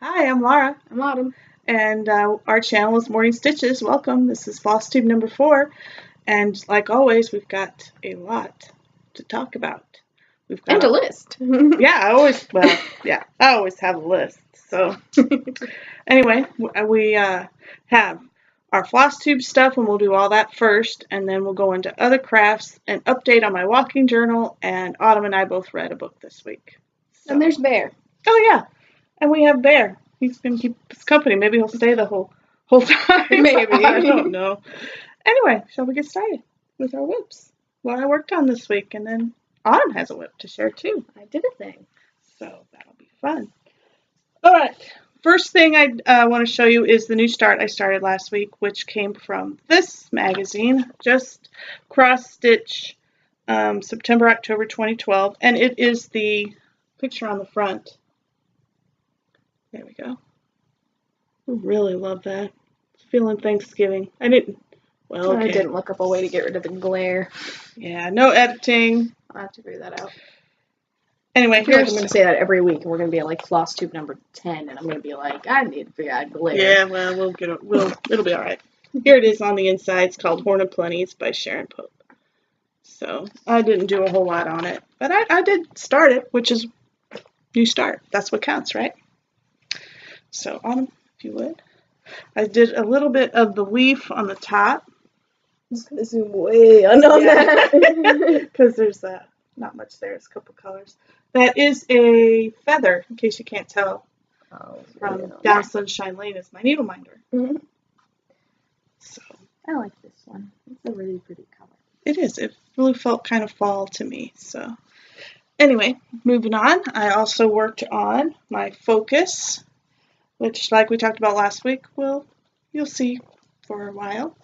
Hi, I'm Laura, I'm Autumn. and our channel is Morning Stitches. Welcome. This is Flosstube number 4, and like always, we've got a lot to talk about. We've got And a list. yeah, I always have a list. So anyway, we have our Flosstube stuff, and we'll do all that first, and then we'll go into other crafts, an update on my walking journal, and Autumn and I both read a book this week. So. And there's Bear. Oh yeah. And we have Bear. He's going to keep us company. Maybe he'll stay the whole time. Maybe. I don't know. Anyway, shall we get started with our whips? What I worked on this week, and then Autumn has a whip to share too. I did a thing. So that'll be fun. All right. First thing I want to show you is the new start I started last week, which came from this magazine, Just Cross Stitch, September, October 2012. And it is the picture on the front. There we go. I really love that. Feeling Thanksgiving. I didn't look up a way to get rid of the glare. Yeah, no editing. I'll have to figure that out. Anyway, I feel like I'm going to say that every week, and we're going to be at like Flosstube number 10, and I'm going to be like, I need to figure out glare. Yeah, well, it'll be all right. Here it is on the inside. It's called Horn of Plenty. It's by Sharon Pope. So I didn't do a whole lot on it, but I did start it, which is new start. That's what counts, right? So Autumn, if you would. I did a little bit of the leaf on the top. I'm just going to zoom way on that. Because there's not much there. It's a couple colors. That is a feather, in case you can't tell. From Down Sunshine Lane is my needle minder. Mm-hmm. So I like this one. It's a really pretty color. It is. It really felt kind of fall to me. So anyway, moving on. I also worked on my focus, which, like we talked about last week, you'll see for a while.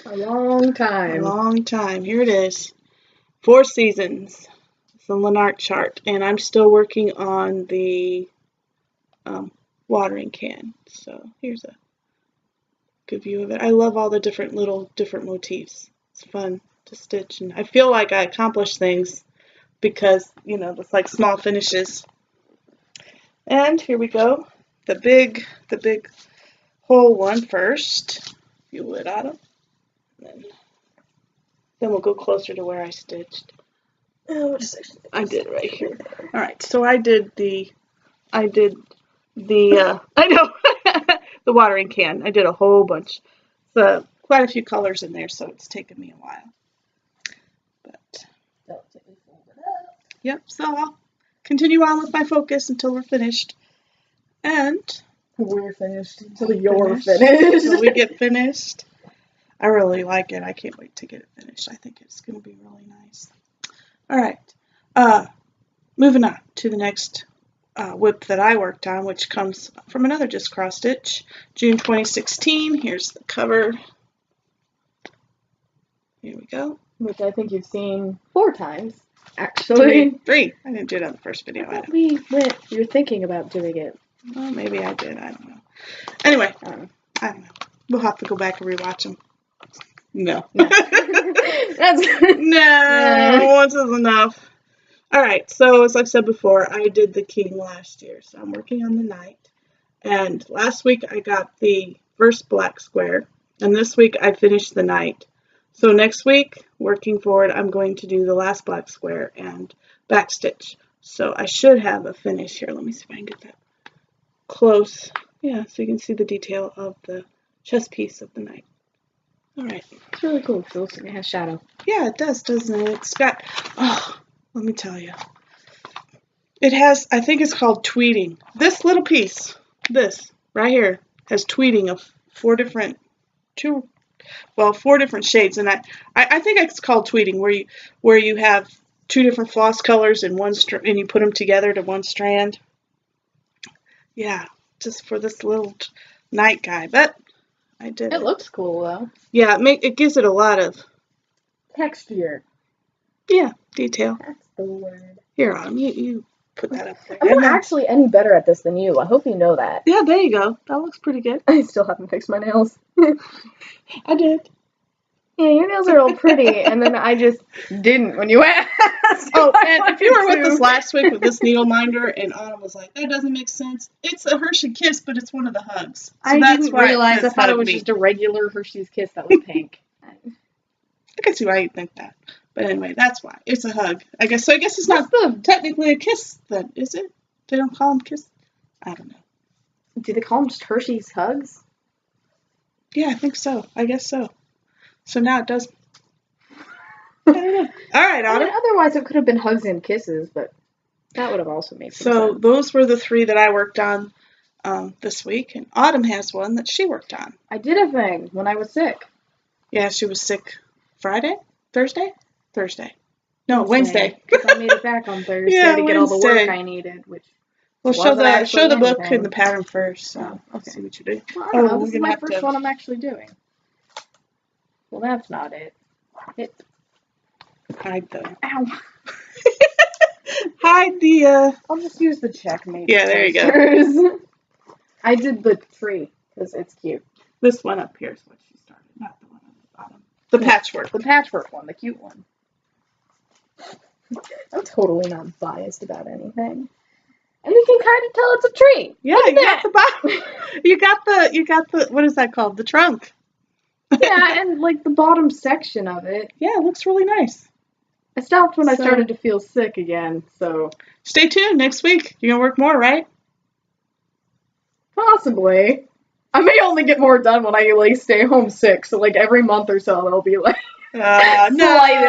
A long time. A long time. Here it is. 4 seasons. It's the Lennart chart. And I'm still working on the watering can. So here's a good view of it. I love all the different motifs. It's fun to stitch. And I feel like I accomplish things because, it's like small finishes. And here we go. The big whole one first, if you would, Autumn. Then we'll go closer to where I stitched. I did right here. All right, so I did the I know, the watering can. I did a whole bunch. So quite a few colors in there, so it's taken me a while. But yep, so I'll continue on with my focus until we're finished. And we're finished until you're finished. Until we get finished. I really like it. I can't wait to get it finished. I think it's going to be really nice. All right. Moving on to the next whip that I worked on, which comes from another Just Cross Stitch, June 2016. Here's the cover. Here we go. Which I think you've seen 4 times, actually. 3. I didn't do it on the first video. You're thinking about doing it. Well, maybe I did. I don't know. Anyway, I don't know. We'll have to go back and rewatch them. No. That's good. No, once is enough. All right, so as I've said before, I did the king last year, so I'm working on the knight. And last week I got the first black square, and this week I finished the knight. So next week, working forward, I'm going to do the last black square and backstitch. So I should have a finish here. Let me see if I can get that close. Yeah, so you can see the detail of the chest piece of the knight. All right. It's really cool because it has shadow. Yeah, it does, doesn't it? It's got, let me tell you. It has, I think it's called tweeting. This little piece, this right here, has tweeting of 4 different shades. And I think it's called tweeting, where you have 2 different floss colors in one and you put them together to one strand. Yeah, just for this little knight guy, but I did. It looks cool though. Yeah, it gives it a lot of texture. Yeah, detail. That's the word. Here, Autumn, you put that up there. I'm not actually any better at this than you. I hope you know that. Yeah, there you go. That looks pretty good. I still haven't fixed my nails. I did. Yeah, your nails are all pretty, and then I just didn't when you asked. Oh, and if you were with us last week with this needle minder, and Autumn was like, that doesn't make sense. It's a Hershey Kiss, but it's one of the hugs. So I that's didn't why realize. I says thought it hug was me. just a regular Hershey's Kiss that was pink. I can see why you think that. But anyway, that's why. It's a hug. I guess it's not technically a kiss then, is it? They don't call them kiss? I don't know. Do they call them just Hershey's Hugs? Yeah, I think so. I guess so. So now it does. I don't know. All right, Autumn. Otherwise, it could have been Hugs and Kisses, but that would have also made sense. So those were the 3 that I worked on this week. And Autumn has one that she worked on. I did a thing when I was sick. Yeah, she was sick Friday? Thursday? No, Wednesday. Because I made it back on Thursday to get all the work I needed, which well, show the book and the pattern first. So let's see what you do. Well, I don't know. This is my first one I'm actually doing. Well, that's not it. Hide the. Ow. Hide the. I'll just use the checkmate. Yeah, there you go. I did the tree because it's cute. This one up here is what she started, not the one on the bottom. The patchwork. The patchwork one, the cute one. I'm totally not biased about anything. And you can kind of tell it's a tree. Yeah, you got the bottom. You got the what is that called? The trunk. Yeah, and like the bottom section of it. Yeah, it looks really nice. I stopped when I started to feel sick again, so. Stay tuned next week. You're gonna work more, right? Possibly. I may only get more done when I like stay home sick, so like every month or so there'll be like slight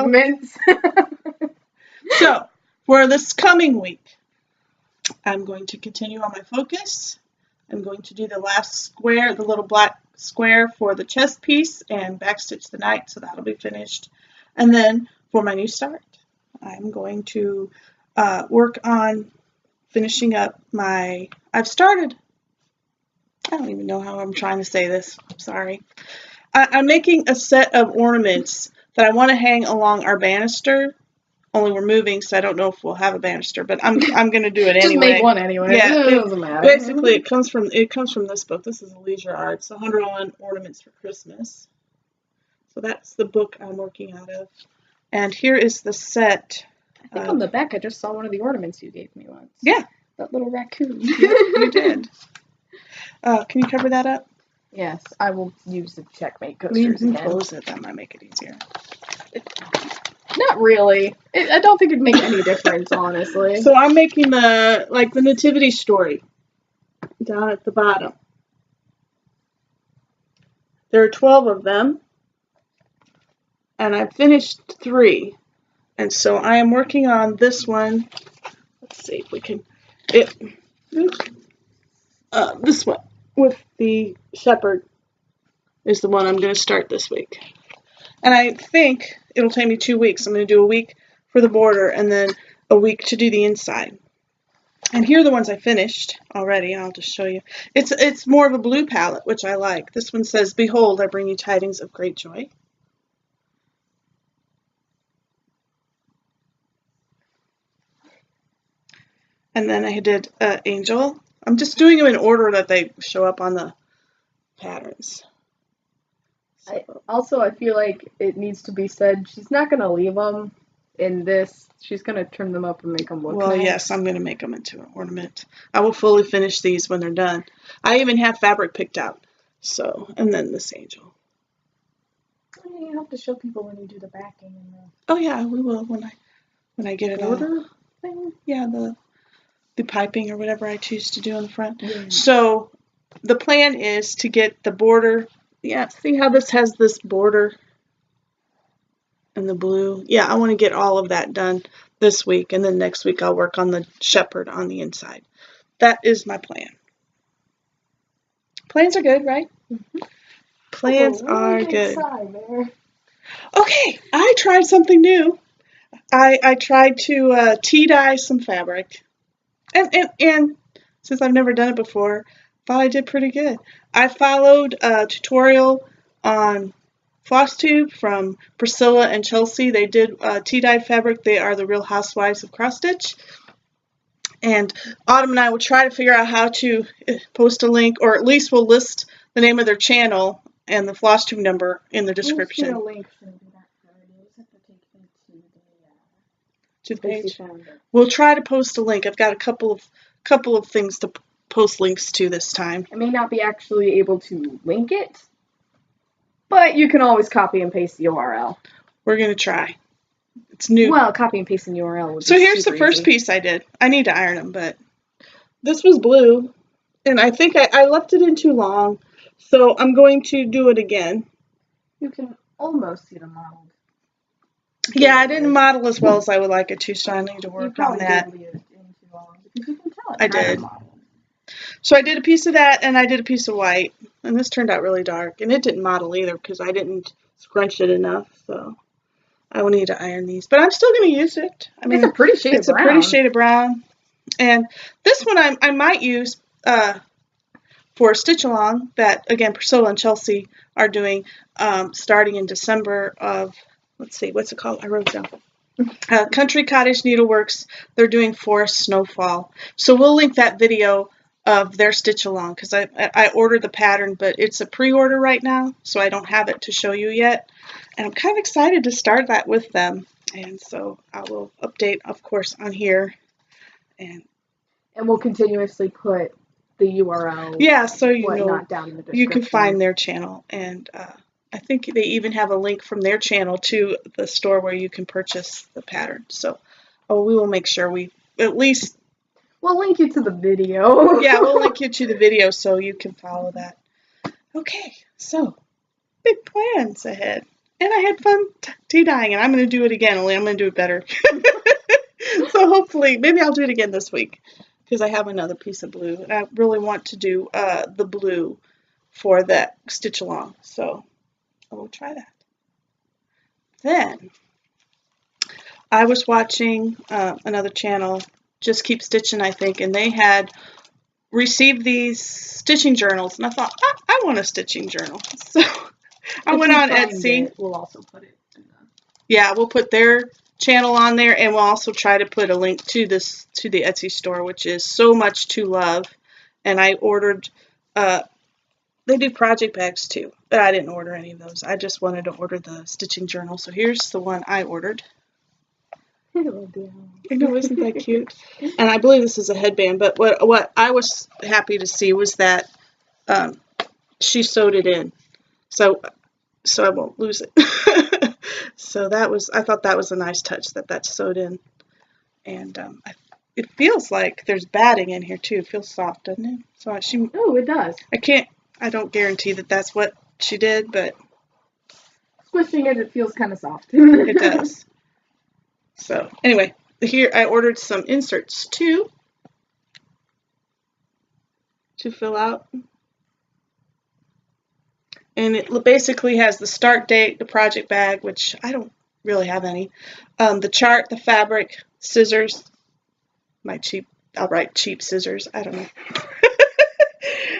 improvements. So, for this coming week, I'm going to continue on my focus. I'm going to do the last square, the little black square for the chest piece and backstitch the night, so that'll be finished. And then for my new start, I'm going to work on finishing up I don't even know how I'm trying to say this. I'm sorry. I'm making a set of ornaments that I want to hang along our banister. Only we're moving, so I don't know if we'll have a banister, but I'm going to do it anyway. Just make one anyway. Yeah, it doesn't matter. Basically, it comes from this book. This is a Leisure Arts, 101 Ornaments for Christmas. So that's the book I'm working out of. And here is the set. I think on the back, I just saw one of the ornaments you gave me once. Yeah. That little raccoon. Yeah, you did. Can you cover that up? Yes, I will use the checkmate coasters You can again. close it. That might make it easier. Not really. I don't think it'd make any difference, honestly. So I'm making the nativity story down at the bottom. There are 12 of them, and I've finished 3. And so I am working on this one. Let's see if we can. This one with the shepherd is the one I'm going to start this week. And I think it'll take me 2 weeks. I'm going to do a week for the border and then a week to do the inside. And here are the ones I finished already. I'll just show you. It's more of a blue palette, which I like. This one says, "Behold, I bring you tidings of great joy." And then I did Angel. I'm just doing them in order that they show up on the patterns. I feel like it needs to be said, she's not going to leave them in this. She's going to trim them up and make them look nice. Well, yes, I'm going to make them into an ornament. I will fully finish these when they're done. I even have fabric picked out. So, and then this angel. You have to show people when you do the backing and the. Oh yeah, we will when I get it border all. Thing. Yeah, the piping or whatever I choose to do on the front. Yeah. So the plan is to get the border. Yeah, see how this has this border and the blue? Yeah, I want to get all of that done this week, and then next week I'll work on the shepherd on the inside. That is my plan. Plans are good, right? Mm-hmm. Plans are good. Okay, I tried something new. I tried to tea dye some fabric. And since I've never done it before, thought I did pretty good. I followed a tutorial on Flosstube from Priscilla and Chelsea. They did tea dye fabric. They are the Real Housewives of Cross. And Autumn and I will try to figure out how to post a link, or at least we'll list the name of their channel and the Flosstube number in the description. We'll link to the page. We'll try to post a link. I've got a couple of things to post links to this time. I may not be actually able to link it, but you can always copy and paste the URL. We're gonna try. It's new. Well, copy and paste the URL would be So here's the first easy. piece I did. I need to iron them, but this was blue, and I think I left it in too long, so I'm going to do it again. You can almost see the model. Yeah, I didn't model as well as I would like it to, so I need to work on that. Did leave it in too long because you can tell it I did. So I did a piece of that, and I did a piece of white, and this turned out really dark, and it didn't model either because I didn't scrunch it enough, so I will need to iron these. But I'm still going to use it. I mean, it's a pretty shade of brown. It's a pretty shade of brown. And this one I might use for a stitch along that, again, Priscilla and Chelsea are doing starting in December of, let's see, what's it called? I wrote it down. Country Cottage Needleworks. They're doing Forest Snowfall. So we'll link that video of their stitch along because I ordered the pattern, but it's a pre-order right now, so I don't have it to show you yet. And I'm kind of excited to start that with them. And so I will update, of course, on here. And we'll continuously put the URL. Yeah, so you know down in the description. You can find their channel, and I think they even have a link from their channel to the store where you can purchase the pattern. So, we will make sure we at least. We'll link you to the video. Yeah, we'll link you to the video so you can follow that. Okay, so big plans ahead, and I had fun tea dyeing, and I'm going to do it again. Only I'm going to do it better. So hopefully, maybe I'll do it again this week because I have another piece of blue, and I really want to do the blue for that stitch along. So I will try that. Then I was watching another channel, JustKeepStitchin, I think, and they had received these stitching journals, and I thought, I want a stitching journal. So I went on Etsy. We'll also put it in the... Yeah, we'll put their channel on there, and we'll also try to put a link to the Etsy store, which is So Much to Love. And I ordered, they do project bags too, but I didn't order any of those. I just wanted to order the stitching journal. So here's the one I ordered. I know, isn't that cute? And I believe this is a headband, but what I was happy to see was that she sewed it in, so I won't lose it. So I thought that was a nice touch that that's sewed in, and it feels like there's batting in here too. It feels soft, doesn't it? So oh, it does. I don't guarantee that that's what she did, but squishing it feels kind of soft. It does. So anyway, here I ordered some inserts too to fill out. And it basically has the start date, the project bag, which I don't really have any, the chart, the fabric, scissors, I'll write cheap scissors, I don't know,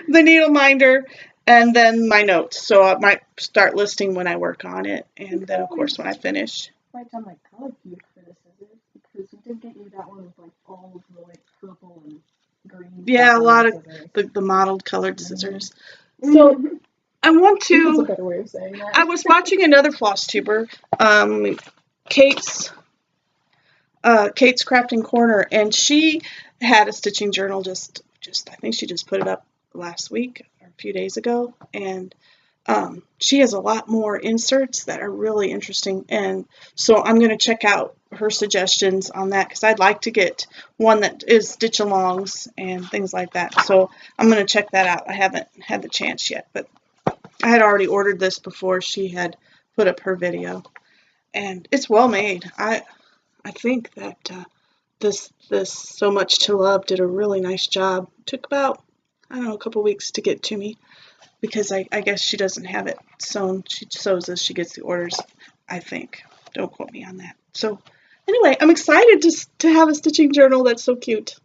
the needle minder, and then my notes. So I might start listing when I work on it, and then of course when I finish. Write down my color cue for the scissors, because we did get you that one with like all of the like purple and green. Yeah, a lot of the mottled colored scissors. So I want to. That's a better way of saying that. I was watching another Flosstuber, Kate's Crafting Corner, and she had a stitching journal. Just I think she just put it up last week or a few days ago, and she has a lot more inserts that are really interesting. And so I'm going to check out her suggestions on that because I'd like to get one that is stitch alongs and things like that. So I'm going to check that out. I haven't had the chance yet, but I had already ordered this before she had put up her video, and it's well made. I think that this So Much to Love did a really nice job. It took about, I don't know, a couple weeks to get to me because I guess she doesn't have it sewn. She sews as she gets the orders, I think. Don't quote me on that. So anyway, I'm excited to have a stitching journal that's so cute.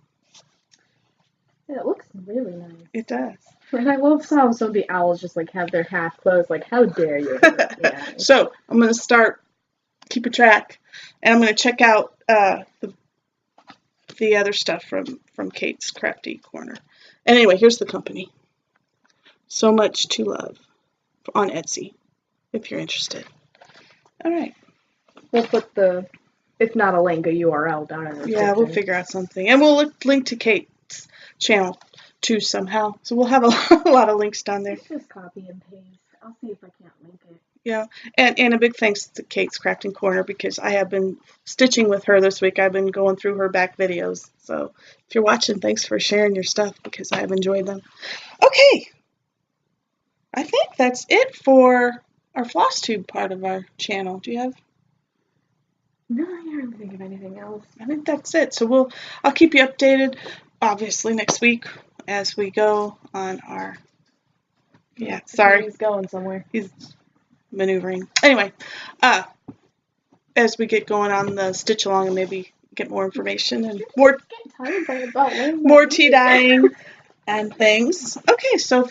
Yeah, it looks really nice. It does. And I love how some of the owls just like have their half closed. Like, how dare you? Yeah. So I'm going to start keeping track, and I'm going to check out the other stuff from Kate's Crafty Corner. And anyway, here's the company. So Much to Love. on Etsy if you're interested. All right. We'll put if not a link, a URL down in the description. Yeah, we'll figure out something. And we'll link to Kate's channel too somehow. So we'll have a lot of links down there. Let's just copy and paste. I'll see if I can't link it. Yeah, and a big thanks to Kate's Crafting Corner because I have been stitching with her this week. I've been going through her back videos. So if you're watching, thanks for sharing your stuff because I have enjoyed them. Okay. I think that's it for our Flosstube part of our channel. Do you have? No, I can't think of anything else. I think that's it. So I'll keep you updated, obviously, next week as we go on our. Yeah, sorry. He's going somewhere. He's maneuvering. Anyway, as we get going on the stitch along and maybe get more information and more tea dyeing and things. Okay, so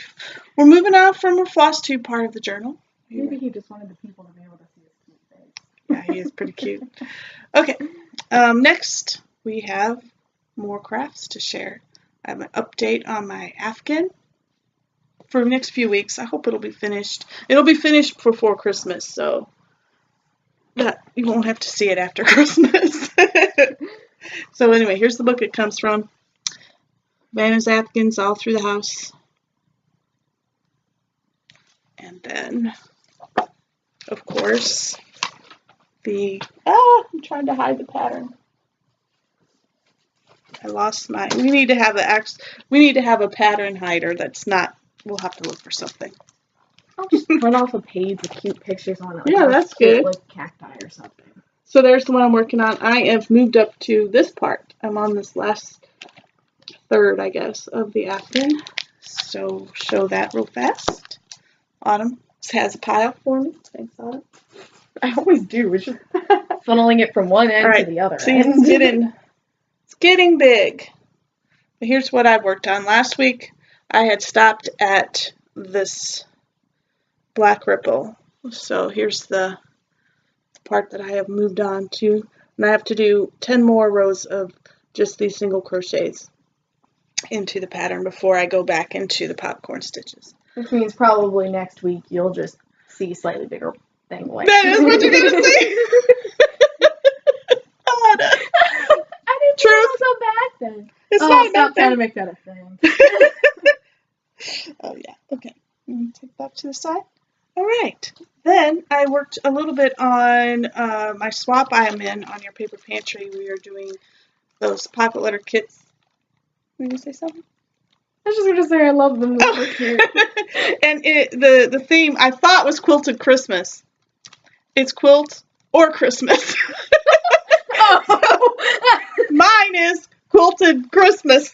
we're moving on from our Flosstube part of the journal. Maybe he just wanted the people to be able to see his cute face. Yeah, he is pretty cute. Okay, next we have more crafts to share. I have an update on my Afghan for the next few weeks. I hope it'll be finished. It'll be finished before Christmas, so that you won't have to see it after Christmas. So anyway, here's the book it comes from. Vanna's Afghans all through the house. And then, of course, I'm trying to hide the pattern. I lost my, we need to have a pattern hider that's not, we'll have to look for something. I'll just print off a page with cute pictures on it. Like yeah, that's good. Like cacti or something. So there's the one I'm working on. I have moved up to this part. I'm on this last third, I guess, of the Afghan. So show that real fast. Autumn has a pile for me. Thanks, Autumn. I always do. It's just funneling it from one end to the other. See, it's getting big. But here's what I worked on. Last week, I had stopped at this black ripple. So here's the part that I have moved on to. And I have to do 10 more rows of just these single crochets into the pattern before I go back into the popcorn stitches. Which means probably next week you'll just see slightly bigger thing. Like that is what you're going to see. I didn't think it was so bad then. It's not stop trying to make that a thing. Oh yeah, okay. Take that to the side. All right. Then I worked a little bit on my swap I'm in on your paper pantry. We are doing those pocket letter kits. Were you going to say something? I was just going to say I love them. They're so cute. And the theme I thought was quilted Christmas. It's quilt or Christmas. Oh. Mine is quilted Christmas.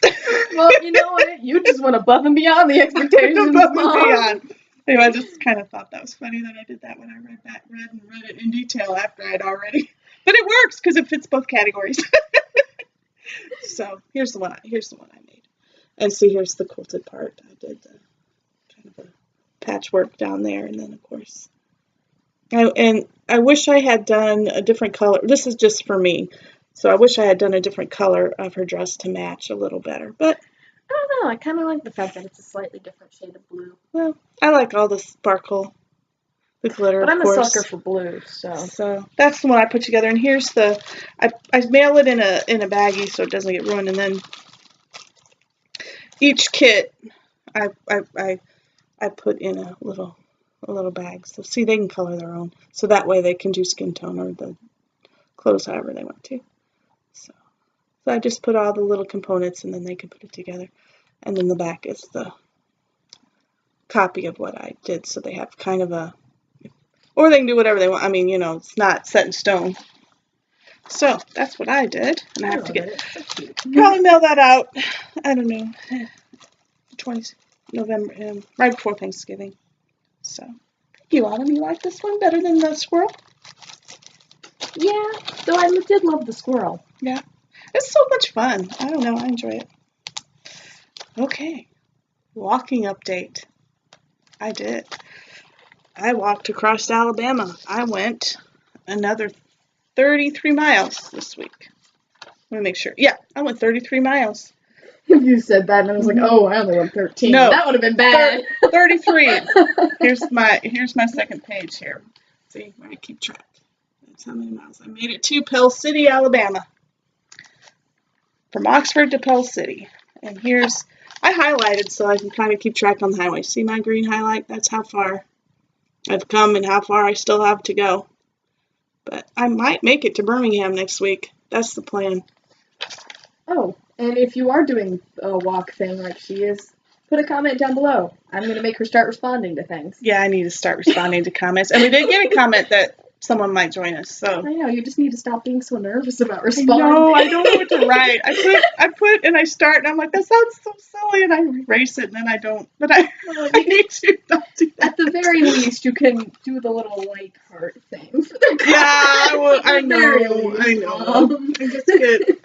Well, you know what? You just went above and beyond the expectations. Above and beyond. Anyway, I just kind of thought that was funny that I did that when I read it in detail after I'd already. But it works because it fits both categories. So here's the one I made. And see, here's the quilted part. I did kind of a patchwork down there, and then of course. I wish I had done a different color. This is just for me. So I wish I had done a different color of her dress to match a little better. But I don't know. I kind of like the fact that it's a slightly different shade of blue. Well, I like all the sparkle, the glitter, but of course. I'm a sucker for blue, so that's the one I put together. And here's I mail it in a baggie so it doesn't get ruined. And then each kit I put in a little bag. So see, they can color their own. So that way they can do skin tone or the clothes however they want to. So I just put all the little components and then they can put it together. And then the back is the copy of what I did. So they have kind of or they can do whatever they want. I mean, you know, it's not set in stone. So that's what I did. And I have to probably mail that out, I don't know, 20th November, right before Thanksgiving. So, thank you, Autumn. You like this one better than the squirrel? Yeah, though I did love the squirrel. Yeah. It's so much fun. I don't know. I enjoy it. Okay. Walking update. I did. I walked across Alabama. I went another 33 miles this week. Let me make sure. Yeah, I went 33 miles. If you said that and I was like, oh, I only went 13. No, that would have been bad. 33. Here's my second page here. See, I'm going to keep track. That's how many miles. I made it to Pell City, Alabama. From Oxford to Pell City. And I highlighted so I can kind of keep track on the highway. See my green highlight? That's how far I've come and how far I still have to go. But I might make it to Birmingham next week. That's the plan. Oh, and if you are doing a walk thing like she is, put a comment down below. I'm going to make her start responding to things. Yeah, I need to start responding to comments. And we did get a comment that someone might join us. So I know, you just need to stop being so nervous about responding. No, I don't know what to write. I put and I start and I'm like, that sounds so silly, and I erase it and then I don't. But I need to not do that. At the very least, you can do the little like heart thing for the Yeah, I know. I just get.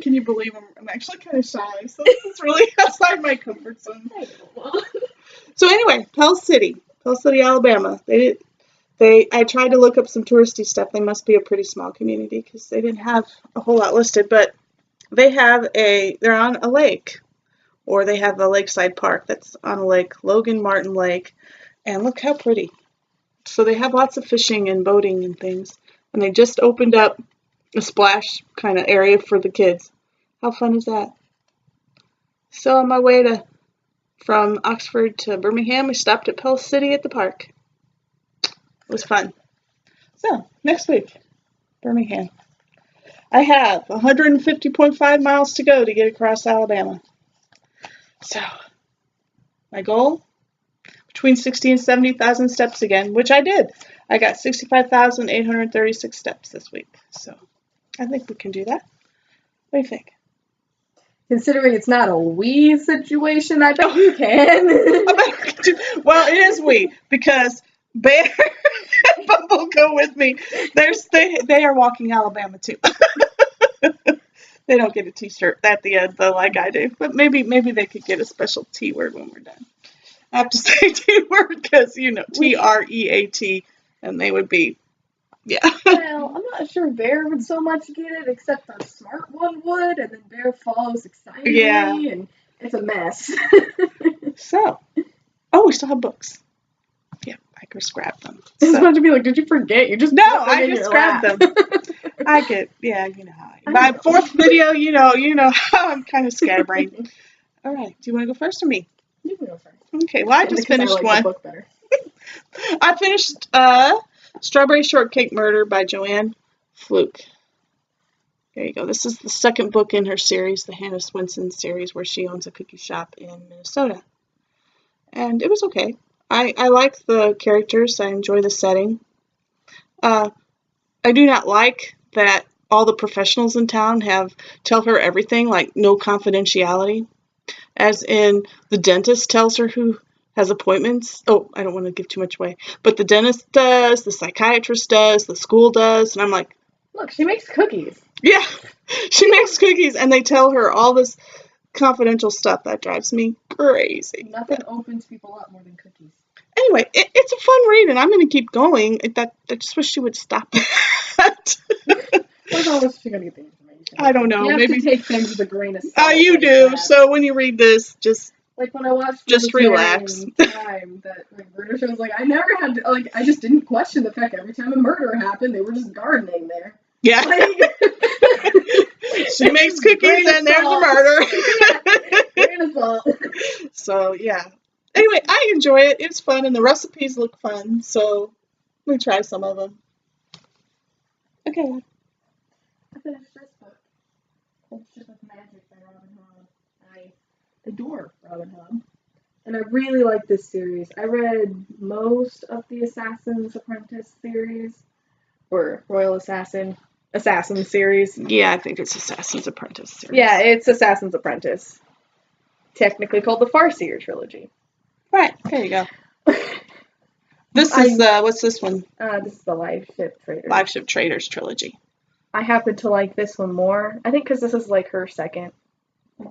Can you believe I'm actually kind of shy, so it's really outside my comfort zone. So anyway, Pell City, Alabama. I tried to look up some touristy stuff. They must be a pretty small community because they didn't have a whole lot listed, but they're on a lake, or they have a lakeside park that's on a lake, Logan Martin Lake, and look how pretty. So they have lots of fishing and boating and things, and they just opened up a splash kind of area for the kids. How fun is that? So on my way from Oxford to Birmingham, we stopped at Pell City at the park. It was fun. So, next week, Birmingham. I have 150.5 miles to go to get across Alabama. So, my goal, between 60 and 70,000 steps again, which I did. I got 65,836 steps this week. So, I think we can do that. What do you think? Considering it's not a we situation, I bet you can. Well, it is we, because Bear and Bumble go with me. They are walking Alabama too. They don't get a t-shirt at the end though, like I do. But maybe they could get a special T word when we're done. I have to say T word because TREAT, and they would be, yeah. Well, I'm not sure Bear would so much get it, except our smart one would, and then Bear follows excitedly, and it's a mess. So, we still have books. Yeah, I just grabbed them. I was about to be like, did you forget? You just I just grabbed them. I get, you know how my fourth video, you know how I'm kind of scatterbrained. All right, do you want to go first or me? You can go first. Okay, well, I just finished one. The book better. I finished Strawberry Shortcake Murder by Joanne Fluke. There you go. This is the second book in her series, the Hannah Swinson series, where she owns a cookie shop in Minnesota. And it was okay. I like the characters. I enjoy the setting. I do not like that all the professionals in town tell her everything, like no confidentiality. As in, the dentist tells her who has appointments. Oh, I don't want to give too much away. But the dentist does, the psychiatrist does, the school does. And I'm like, look, she makes cookies. Yeah, she makes cookies, and they tell her all this confidential stuff. That drives me crazy. Nothing opens people up more than cookies. Anyway, it's a fun read, and I'm going to keep going. I just wish she would stop that. What's always she going to get the information? I don't know. You have to take things with a grain of salt. Oh, you do. So when you read this, just like when I watched just relax. Time that murder show was like, I never had to, I just didn't question the fact every time a murder happened, they were just gardening there. Yeah. She makes cookies and there's a murder. Grain of salt. So yeah. Anyway, I enjoy it. It's fun, and the recipes look fun. So let me try some of them. Okay. I finished this book. It's just Magic by Robin Hobb. I adore Robin Hobb, and I really like this series. I read most of the Assassin's Apprentice series, or Royal Assassin series. Yeah, I think it's Assassin's Apprentice series. Yeah, it's Assassin's Apprentice. Technically called the Farseer trilogy. Right, there you go. This is, what's this one? This is the Live Ship Traders. Live Ship Traders trilogy. I happen to like this one more. I think because this is like her second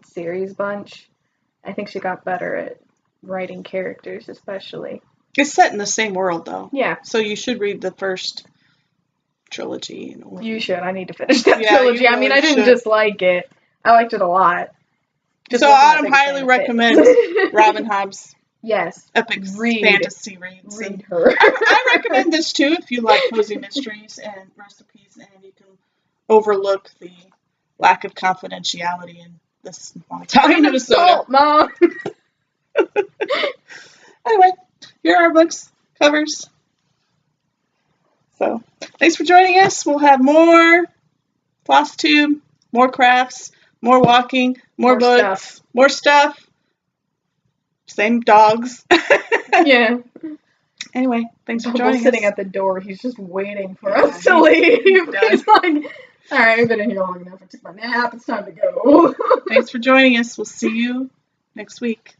series bunch. I think she got better at writing characters, especially. It's set in the same world, though. Yeah. So you should read the first trilogy. You should. I need to finish that trilogy. I mean, I didn't just like it. I liked it a lot. Just So wasn't that Autumn big a fan highly of recommends Fitz. Robin Hobb's Yes. epic Read. fantasy reads. Read And her. I recommend this too if you like cozy mysteries and recipes, and you can overlook the lack of confidentiality in this small town in Minnesota. Salt, Mom. Anyway, here are our books covers. So thanks for joining us. We'll have more Flosstube, more crafts, more walking, more books, stuff. more stuff. Same dogs. Yeah. Anyway, thanks for Bumble's joining sitting us. at the door. He's just waiting for Yeah, us to leave. done. He's like, all right, I've been in here long enough. I took my nap. It's time to go. Thanks for joining us. We'll see you next week.